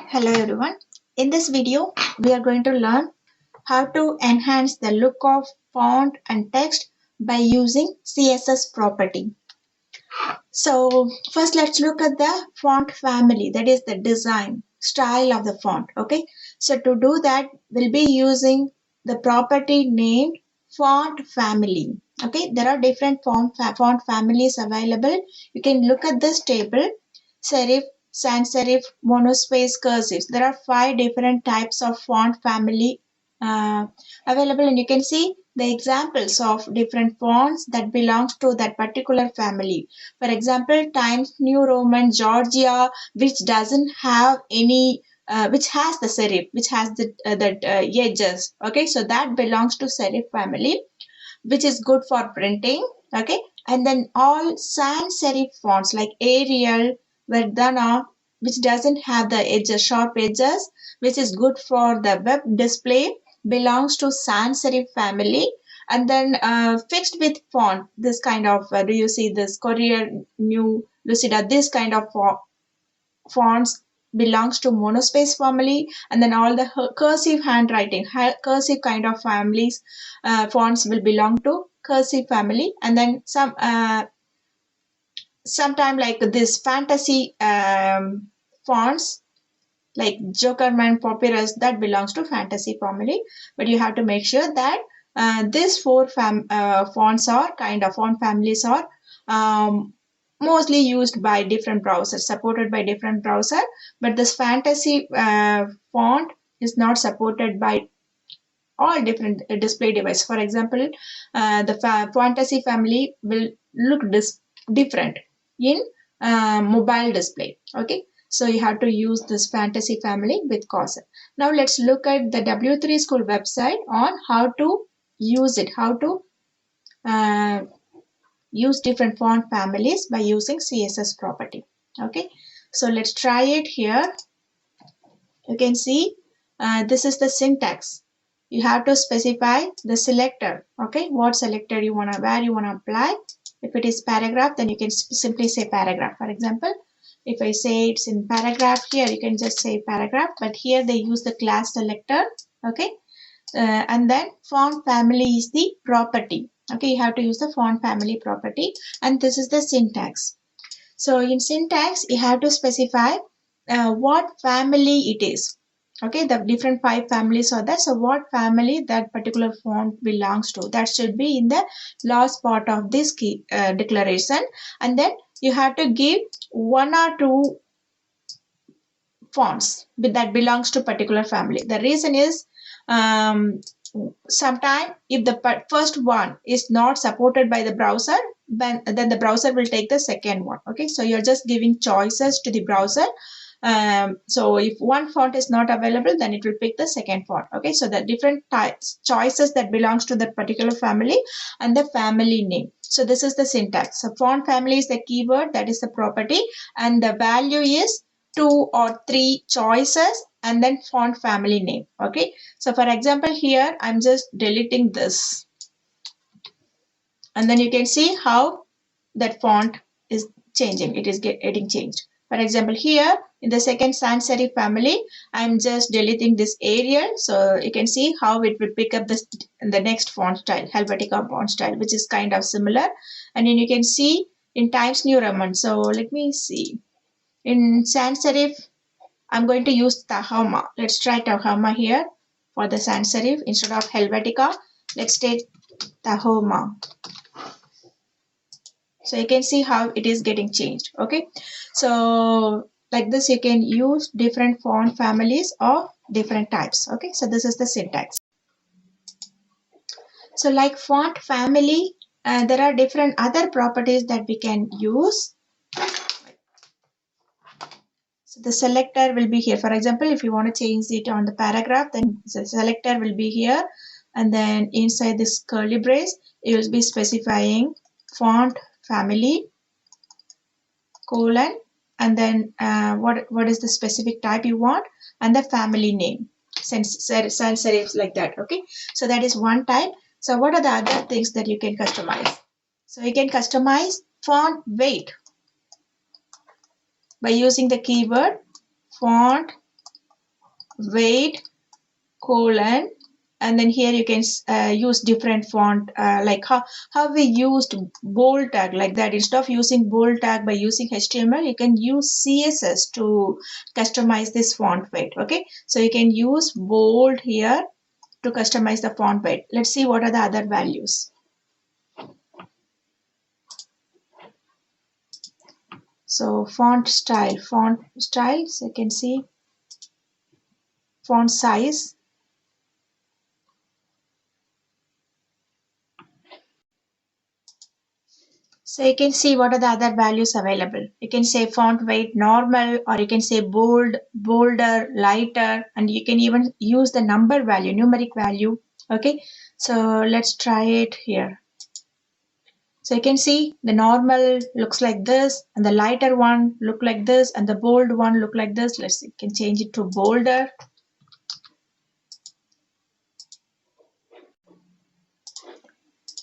Hello everyone. In this video, we are going to learn how to enhance the look of font and text by using CSS property. So first let's look at the font family, that is the design style of the font. Okay. So to do that, we'll be using the property named font family. Okay. There are different font families available. You can look at this table: serif, sans serif, monospace, cursives. There are 5 different types of font family available, and you can see the examples of different fonts that belongs to that particular family. For example, Times New Roman Georgia, which doesn't have any which has the serif, which has the edges. Okay, so that belongs to serif family, which is good for printing. Okay, and then all sans serif fonts like Arial, Verdana, which doesn't have the edges, sharp edges, which is good for the web display, belongs to sans serif family. And then fixed with font, this kind of do you see this Courier New Lucida, this kind of fonts belongs to monospace family. And then all the cursive handwriting, cursive kind of families, fonts will belong to cursive family. And then sometime like this fantasy fonts like Jokerman, Papyrus, that belongs to fantasy family. But you have to make sure that these 4 fonts are kind of font families are mostly used by different browsers, supported by different browser. But this fantasy font is not supported by all different display device. For example, the fantasy family will look different in mobile display. Okay, so you have to use this fantasy family with caution. Now let's look at the W3 School website on how to use it, how to use different font families by using CSS property. Okay, so let's try it here. You can see this is the syntax. You have to specify the selector. Okay, what selector you want to, where you want to apply. If it is paragraph, then you can simply say paragraph. For example, if I say it's in paragraph here, you can just say paragraph, but here they use the class selector. Okay, and then font family is the property. Okay, you have to use the font family property, and this is the syntax. So in syntax, you have to specify what family it is. Okay, the different 5 families are there. So what family that particular font belongs to, that should be in the last part of this key declaration. And then you have to give 1 or 2 fonts that belongs to particular family. The reason is sometime if the first one is not supported by the browser, then the browser will take the second one. Okay, so you're just giving choices to the browser. So if one font is not available, then it will pick the second font. Okay, so the different types choices that belongs to that particular family and the family name. So this is the syntax. So font family is the keyword, that is the property, and the value is 2 or 3 choices and then font family name. Okay, so for example here I'm just deleting this, and then you can see how that font is changing. It is getting changed. For example, here in the second sans serif family, I'm just deleting this Arial. So you can see how it will pick up this the next font style, Helvetica font style, which is kind of similar. And then you can see in Times New Roman. So let me see. In sans serif, I'm going to use Tahoma. Let's try Tahoma here for the sans serif instead of Helvetica. Let's take Tahoma. So you can see how it is getting changed. Okay, so like this you can use different font families of different types. Okay, so this is the syntax. So like font family, there are different other properties that we can use. So the selector will be here. For example, if you want to change it on the paragraph, then the selector will be here, and then inside this curly brace you will be specifying font family colon, and then what is the specific type you want, and the family name, sans serifs like that. Okay, so that is one type. So what are the other things that you can customize? So you can customize font weight by using the keyword font weight colon, and then here you can use different font, like how we used bold tag like that. Instead of using bold tag by using HTML, you can use CSS to customize this font weight. Okay, so you can use bold here to customize the font weight. Let's see what are the other values. So font style, so you can see font size. So you can see what are the other values available. You can say font weight normal, or you can say bold, bolder, lighter, and you can even use the number value, numeric value. Okay, so let's try it here. So you can see the normal looks like this, and the lighter one look like this, and the bold one look like this. Let's see, you can change it to bolder.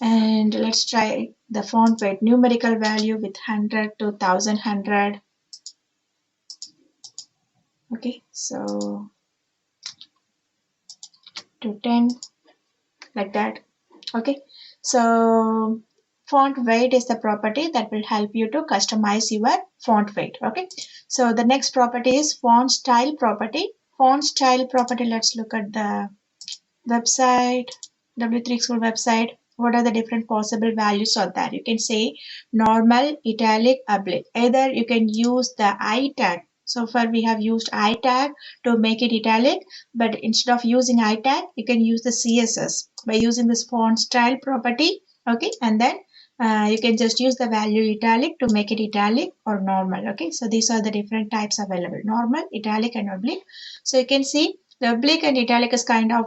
And let's try the font weight numerical value with 100 to 1100. Okay, so to 10, like that. Okay, so font weight is the property that will help you to customize your font weight. Okay, so the next property is font style property. Font style property, let's look at the website, W3 School website. What are the different possible values of that? You can say normal, italic, oblique. Either you can use the I tag. So far we have used I tag to make it italic, but instead of using I tag, you can use the CSS by using this font style property. Okay, and then you can just use the value italic to make it italic or normal. Okay, so these are the different types available: normal, italic, and oblique. So you can see the oblique and italic is kind of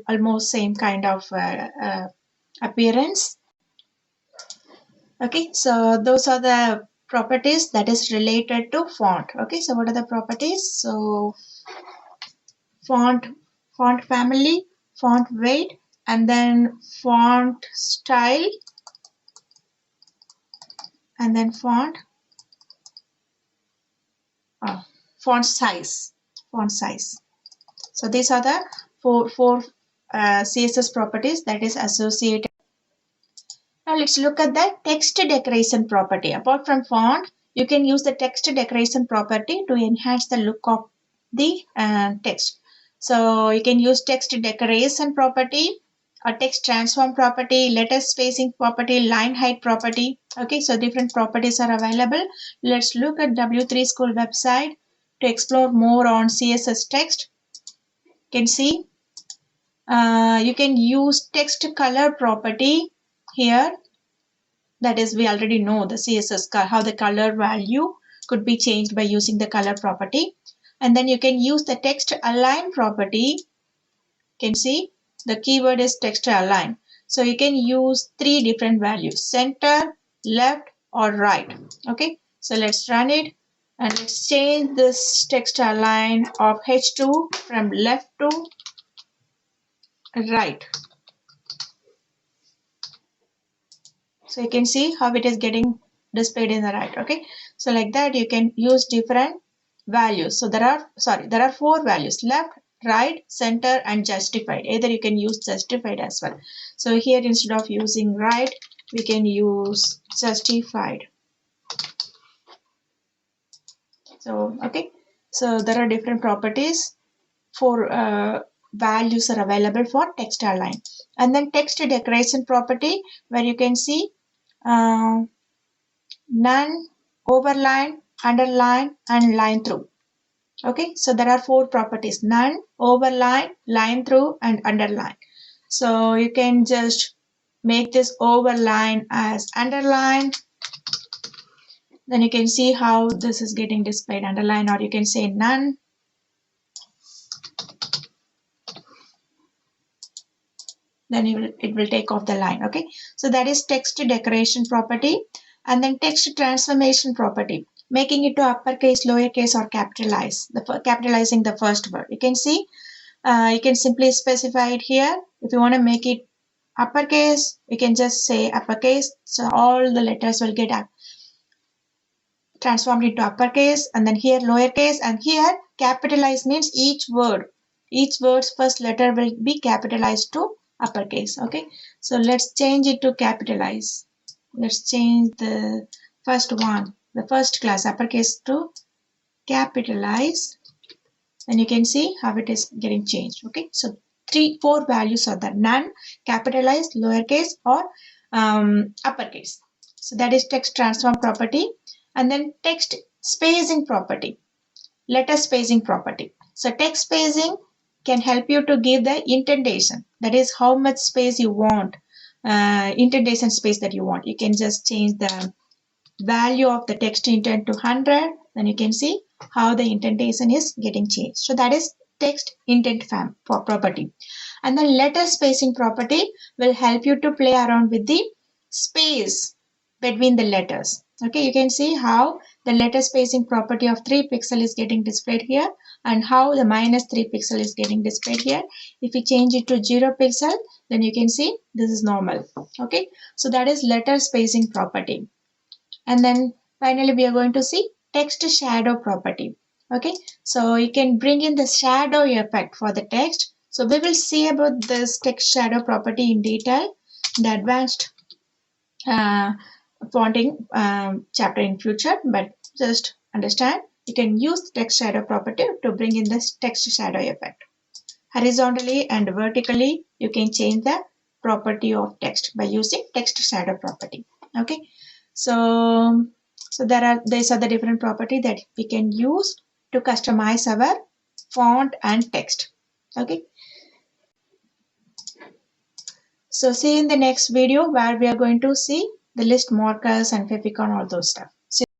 almost same kind of appearance. Okay, so those are the properties that is related to font. Okay, so what are the properties? So font family, font weight, and then font style, and then font size. So these are the four CSS properties that is associated. Now let's look at the text decoration property. Apart from font, you can use the text decoration property to enhance the look of the text. So you can use text decoration property, or text transform property, letter spacing property, line height property. Okay, so different properties are available. Let's look at W3 School website to explore more on CSS text. You can see you can use text color property here. That is, we already know the CSS, how the color value could be changed by using the color property. And then you can use the text align property. You can see the keyword is text align. So you can use three different values: center, left, or right. Okay, so let's run it and let's change this text align of H2 from left to right. So you can see how it is getting displayed in the right. Okay, so like that you can use different values. So there are four values: left, right, center, and justified. Either you can use justified as well. So here instead of using right, we can use justified. So okay, so there are different properties. Four values are available for text align. And then text decoration property, where you can see none, overline, underline, and line through. Okay, so there are four properties: none, overline, line through, and underline. So you can just make this overline as underline. Then you can see how this is getting displayed underline, or you can say none. Then it will take off the line. Okay, so that is text decoration property. And then text transformation property, making it to uppercase, lowercase, or capitalizing the first word. You can see you can simply specify it here. If you want to make it uppercase, you can just say uppercase, so all the letters will get transformed into uppercase. And then here lowercase, and here capitalize means each word each word's first letter will be capitalized to uppercase. Okay, so let's change it to capitalize. Let's change the first one, the first class uppercase to capitalize, and you can see how it is getting changed. Okay, so 4 values are there: none, capitalized, lowercase, or uppercase. So that is text transform property. And then text spacing property, letter spacing property. So text spacing can help you to give the indentation, that is how much space you want, indentation space that you want. You can just change the value of the text indent to 100, then you can see how the indentation is getting changed. So that is text indent property. And the letter spacing property will help you to play around with the space between the letters. Okay, you can see how the letter spacing property of 3 pixel is getting displayed here, and how the minus 3 pixel is getting displayed here. If you change it to 0 pixel, then you can see this is normal. Okay, so that is letter spacing property. And then finally we are going to see text shadow property. Okay, so you can bring in the shadow effect for the text. So we will see about this text shadow property in detail, the advanced fonting chapter in future, but just understand you can use text shadow property to bring in this text shadow effect. Horizontally and vertically you can change the property of text by using text shadow property. Okay, so these are the different property that we can use to customize our font and text. Okay, so see you in the next video where we are going to see the list markers and favicon, all those stuff.